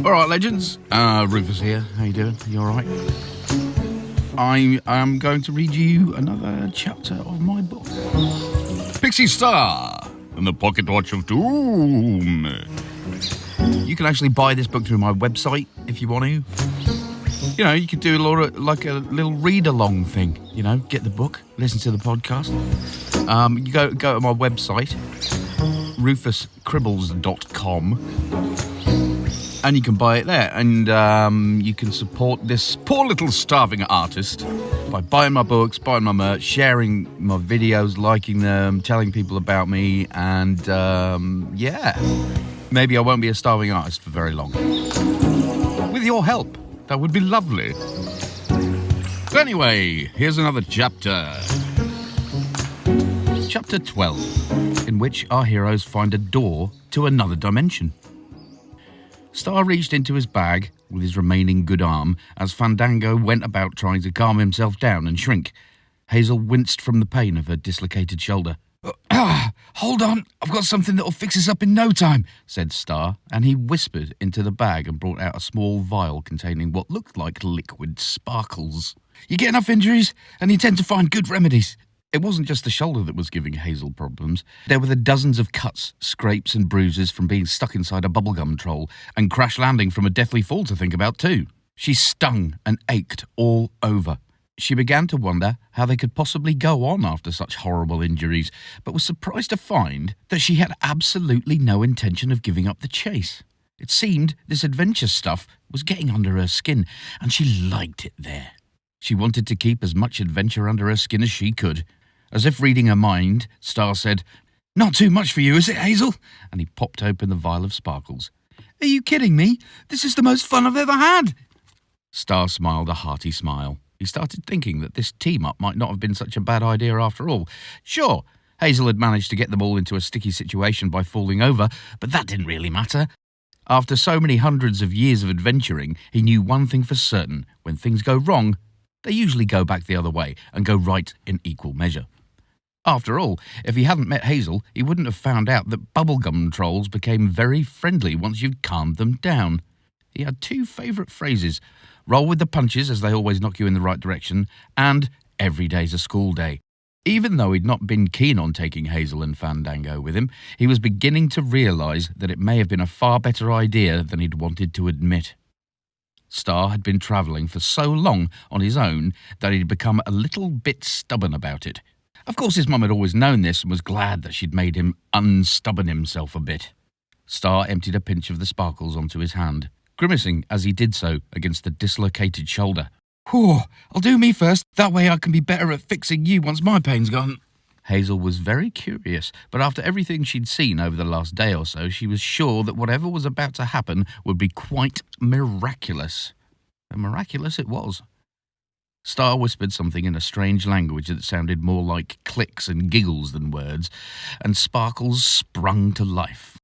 All right, legends. Rufus here. How you doing? You all right? I am going to read you another chapter of my book. Pixie Star and the Pocket Watch of Doom. You can actually buy this book through my website if you want to. You know, you could do a little read-along thing. You know, get the book, listen to the podcast. You go to my website, rufuscribbles.com. And you can buy it there, and you can support this poor little starving artist by buying my books, buying my merch, sharing my videos, liking them, telling people about me, and yeah, maybe I won't be a starving artist for very long. With your help, that would be lovely. So anyway, here's another chapter. Chapter 12, in which our heroes find a door to another dimension. Star reached into his bag with his remaining good arm as Fandango went about trying to calm himself down and shrink. Hazel winced from the pain of her dislocated shoulder. Hold on, I've got something that'll fix us up in no time, said Star, and he whispered into the bag and brought out a small vial containing what looked like liquid sparkles. You get enough injuries, and you tend to find good remedies. It wasn't just the shoulder that was giving Hazel problems. There were the dozens of cuts, scrapes and bruises from being stuck inside a bubblegum troll, and crash landing from a deathly fall to think about too. She stung and ached all over. She began to wonder how they could possibly go on after such horrible injuries, but was surprised to find that she had absolutely no intention of giving up the chase. It seemed this adventure stuff was getting under her skin, and she liked it there. She wanted to keep as much adventure under her skin as she could. As if reading her mind, Star said, "Not too much for you, is it, Hazel?" And he popped open the vial of sparkles. "Are you kidding me? This is the most fun I've ever had." Star smiled a hearty smile. He started thinking that this team-up might not have been such a bad idea after all. Sure, Hazel had managed to get them all into a sticky situation by falling over, but that didn't really matter. After so many hundreds of years of adventuring, he knew one thing for certain. When things go wrong, they usually go back the other way and go right in equal measure. After all, if he hadn't met Hazel, he wouldn't have found out that bubblegum trolls became very friendly once you'd calmed them down. He had two favourite phrases: roll with the punches as they always knock you in the right direction, and every day's a school day. Even though he'd not been keen on taking Hazel and Fandango with him, he was beginning to realise that it may have been a far better idea than he'd wanted to admit. Star had been travelling for so long on his own that he'd become a little bit stubborn about it. Of course, his mum had always known this and was glad that she'd made him unstubborn himself a bit. Star emptied a pinch of the sparkles onto his hand, grimacing as he did so against the dislocated shoulder. "Whew, I'll do me first. That way I can be better at fixing you once my pain's gone." Hazel was very curious, but after everything she'd seen over the last day or so, she was sure that whatever was about to happen would be quite miraculous. And miraculous it was. Star whispered something in a strange language that sounded more like clicks and giggles than words, and sparkles sprung to life.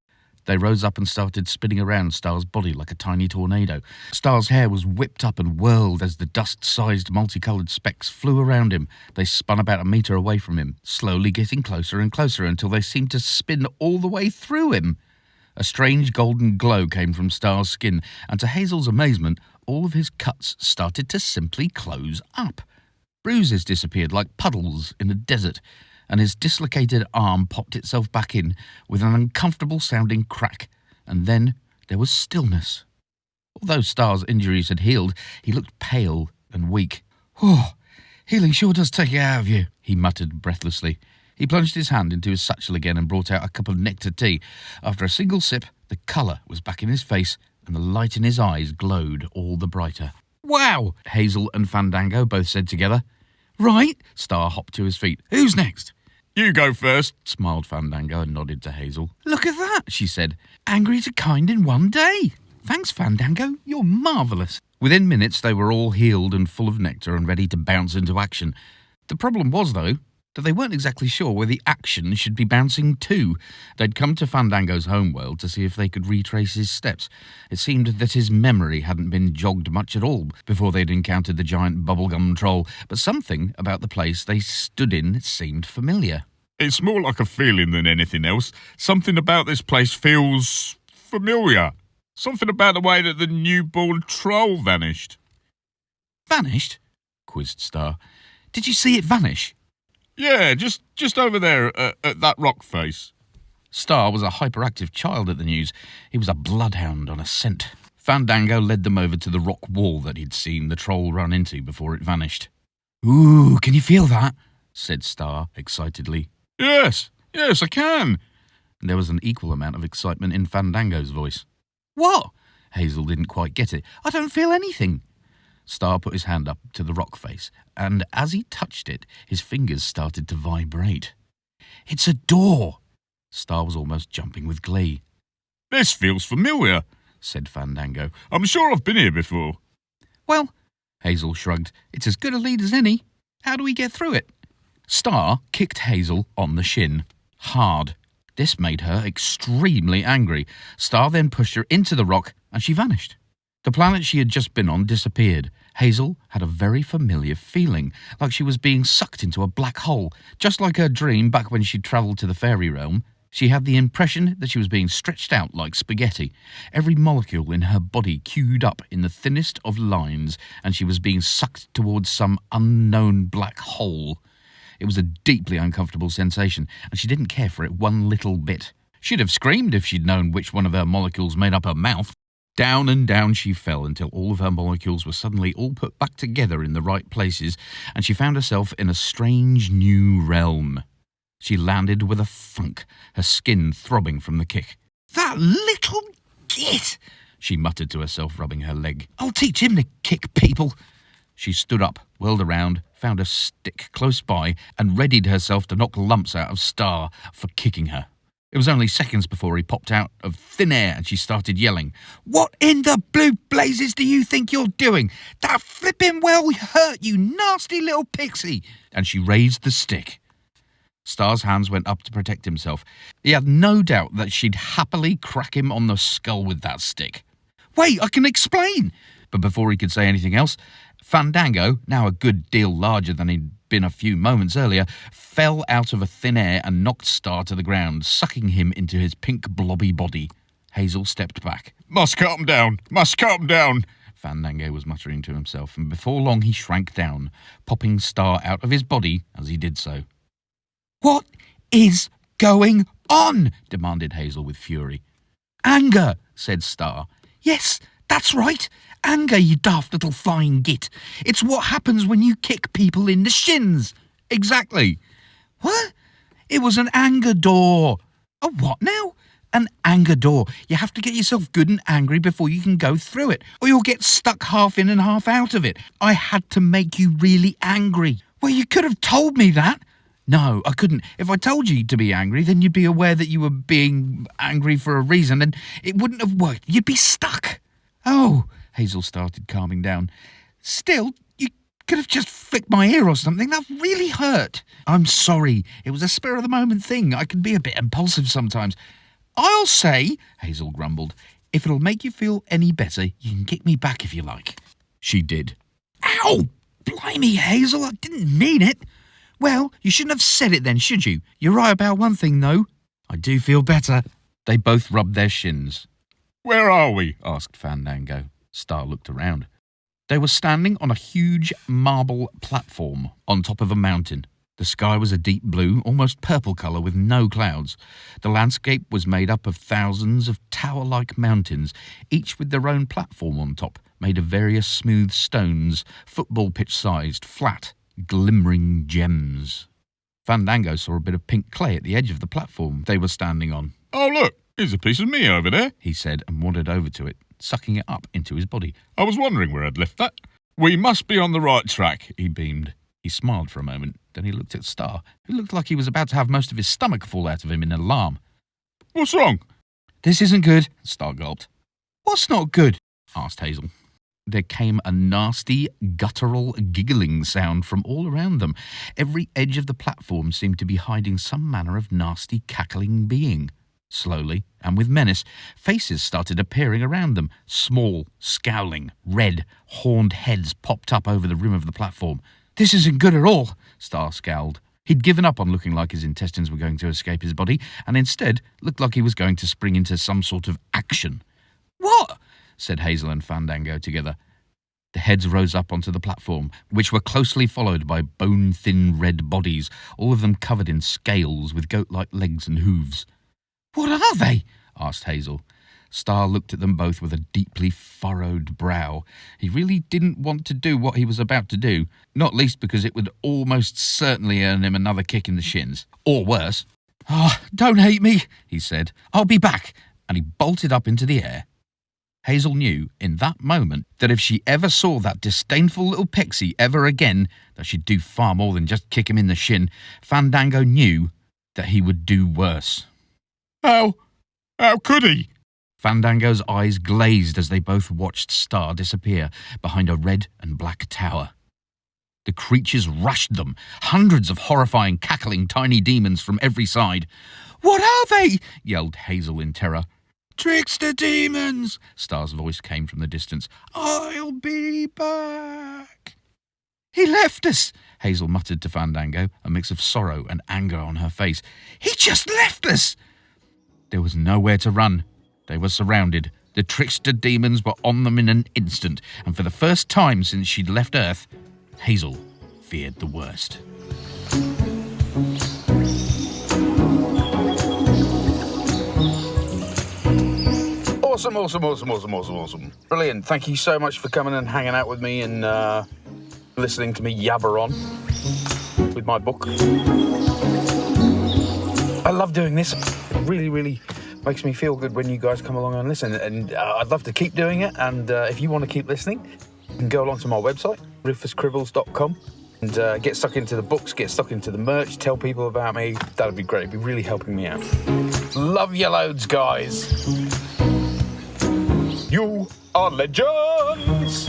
They rose up and started spinning around Star's body like a tiny tornado. Star's hair was whipped up and whirled as the dust-sized multicoloured specks flew around him. They spun about a metre away from him, slowly getting closer and closer until they seemed to spin all the way through him. A strange golden glow came from Star's skin, and to Hazel's amazement, all of his cuts started to simply close up. Bruises disappeared like puddles in a desert, and his dislocated arm popped itself back in with an uncomfortable-sounding crack, and then there was stillness. Although Star's injuries had healed, he looked pale and weak. "Oh, healing sure does take it out of you," he muttered breathlessly. He plunged his hand into his satchel again and brought out a cup of nectar tea. After a single sip, the colour was back in his face, and the light in his eyes glowed all the brighter. "Wow!" Hazel and Fandango both said together. "Right." Star hopped to his feet. "Who's next?" "You go first," smiled Fandango and nodded to Hazel. "Look at that," she said. "Angry to kind in one day. Thanks, Fandango. You're marvellous." Within minutes, they were all healed and full of nectar and ready to bounce into action. The problem was, though, that they weren't exactly sure where the action should be bouncing to. They'd come to Fandango's homeworld to see if they could retrace his steps. It seemed that his memory hadn't been jogged much at all before they'd encountered the giant bubblegum troll, but something about the place they stood in seemed familiar. "It's more like a feeling than anything else. Something about this place feels familiar." Something about the way that the newborn troll vanished. Vanished? Quizzed Star. Did you see it vanish? Yeah, just over there at that rock face. Star was a hyperactive child at the news. He was a bloodhound on a scent. Fandango led them over to the rock wall that he'd seen the troll run into before it vanished. Ooh, can you feel that? Said Star excitedly. Yes, I can. There was an equal amount of excitement in Fandango's voice. What? Hazel didn't quite get it. I don't feel anything. Star put his hand up to the rock face, and as he touched it, his fingers started to vibrate. It's a door! Star was almost jumping with glee. This feels familiar, said Fandango. I'm sure I've been here before. Well, Hazel shrugged, it's as good a lead as any. How do we get through it? Star kicked Hazel on the shin. Hard. This made her extremely angry. Star then pushed her into the rock, and she vanished. The planet she had just been on disappeared. Hazel had a very familiar feeling, like she was being sucked into a black hole, just like her dream back when she'd travelled to the fairy realm. She had the impression that she was being stretched out like spaghetti, every molecule in her body queued up in the thinnest of lines, and she was being sucked towards some unknown black hole. It was a deeply uncomfortable sensation, and she didn't care for it one little bit. She'd have screamed if she'd known which one of her molecules made up her mouth. Down and down she fell until all of her molecules were suddenly all put back together in the right places, and she found herself in a strange new realm. She landed with a thunk, her skin throbbing from the kick. That little git! She muttered to herself, rubbing her leg. I'll teach him to kick people. She stood up, whirled around, found a stick close by, and readied herself to knock lumps out of Star for kicking her. It was only seconds before he popped out of thin air and she started yelling, What in the blue blazes do you think you're doing? That flippin' well hurt, you nasty little pixie! And she raised the stick. Star's hands went up to protect himself. He had no doubt that she'd happily crack him on the skull with that stick. Wait, I can explain! But before he could say anything else, Fandango, now a good deal larger than he'd been a few moments earlier, fell out of a thin air and knocked Star to the ground, sucking him into his pink blobby body. Hazel stepped back. Must cut him down! Must cut him down! Fandango was muttering to himself, and before long he shrank down, popping Star out of his body as he did so. What is going on? Demanded Hazel with fury. Anger, said Star. Yes, that's right. Anger, you daft little flying git. It's what happens when you kick people in the shins. Exactly. What? It was an anger door. A what now? An anger door. You have to get yourself good and angry before you can go through it, or you'll get stuck half in and half out of it. I had to make you really angry. Well, you could have told me that. No, I couldn't. If I told you to be angry, then you'd be aware that you were being angry for a reason, and it wouldn't have worked. You'd be stuck. Oh, Hazel started calming down. Still, you could have just flicked my ear or something. That really hurt. I'm sorry. It was a spur-of-the-moment thing. I can be a bit impulsive sometimes. I'll say, Hazel grumbled, if it'll make you feel any better, you can kick me back if you like. She did. Ow! Blimey, Hazel, I didn't mean it. Well, you shouldn't have said it then, should you? You're right about one thing, though. I do feel better. They both rubbed their shins. Where are we? Asked Fandango. Star looked around. They were standing on a huge marble platform on top of a mountain. The sky was a deep blue, almost purple colour with no clouds. The landscape was made up of thousands of tower-like mountains, each with their own platform on top, made of various smooth stones, football pitch-sized, flat, glimmering gems. Fandango saw a bit of pink clay at the edge of the platform they were standing on. Oh, look, here's a piece of me over there, he said, and wandered over to it, sucking it up into his body. I was wondering where I'd left that. We must be on the right track, he beamed. He smiled for a moment, then he looked at Star, who looked like he was about to have most of his stomach fall out of him in alarm. What's wrong? This isn't good, Star gulped. What's not good? Asked Hazel. There came a nasty, guttural, giggling sound from all around them. Every edge of the platform seemed to be hiding some manner of nasty, cackling being. Slowly, and with menace, faces started appearing around them. Small, scowling, red, horned heads popped up over the rim of the platform. This isn't good at all, Star scowled. He'd given up on looking like his intestines were going to escape his body, and instead looked like he was going to spring into some sort of action. What? Said Hazel and Fandango together. The heads rose up onto the platform, which were closely followed by bone-thin red bodies, all of them covered in scales with goat-like legs and hooves. What are they? Asked Hazel. Star looked at them both with a deeply furrowed brow. He really didn't want to do what he was about to do, not least because it would almost certainly earn him another kick in the shins. Or worse. "Oh, don't hate me," he said. "I'll be back." And he bolted up into the air. Hazel knew in that moment that if she ever saw that disdainful little pixie ever again, that she'd do far more than just kick him in the shin. Fandango knew that he would do worse. How could he? Fandango's eyes glazed as they both watched Star disappear behind a red and black tower. The creatures rushed them, hundreds of horrifying, cackling tiny demons from every side. "What are they?" yelled Hazel in terror. "Trickster demons!" Star's voice came from the distance. "I'll be back." "He left us," Hazel muttered to Fandango, a mix of sorrow and anger on her face. "He just left us!" There was nowhere to run. They were surrounded. The trickster demons were on them in an instant, and for the first time since she'd left Earth, Hazel feared the worst. Awesome. Brilliant. Thank you so much for coming and hanging out with me and listening to me yabber on with my book. I love doing this. It really makes me feel good when you guys come along and listen. And I'd love to keep doing it. And if you want to keep listening, you can go along to my website, rufuscribbles.com, and get stuck into the books, get stuck into the merch, tell people about me. That'd be great. It'd be really helping me out. Love you loads, guys. You are legends.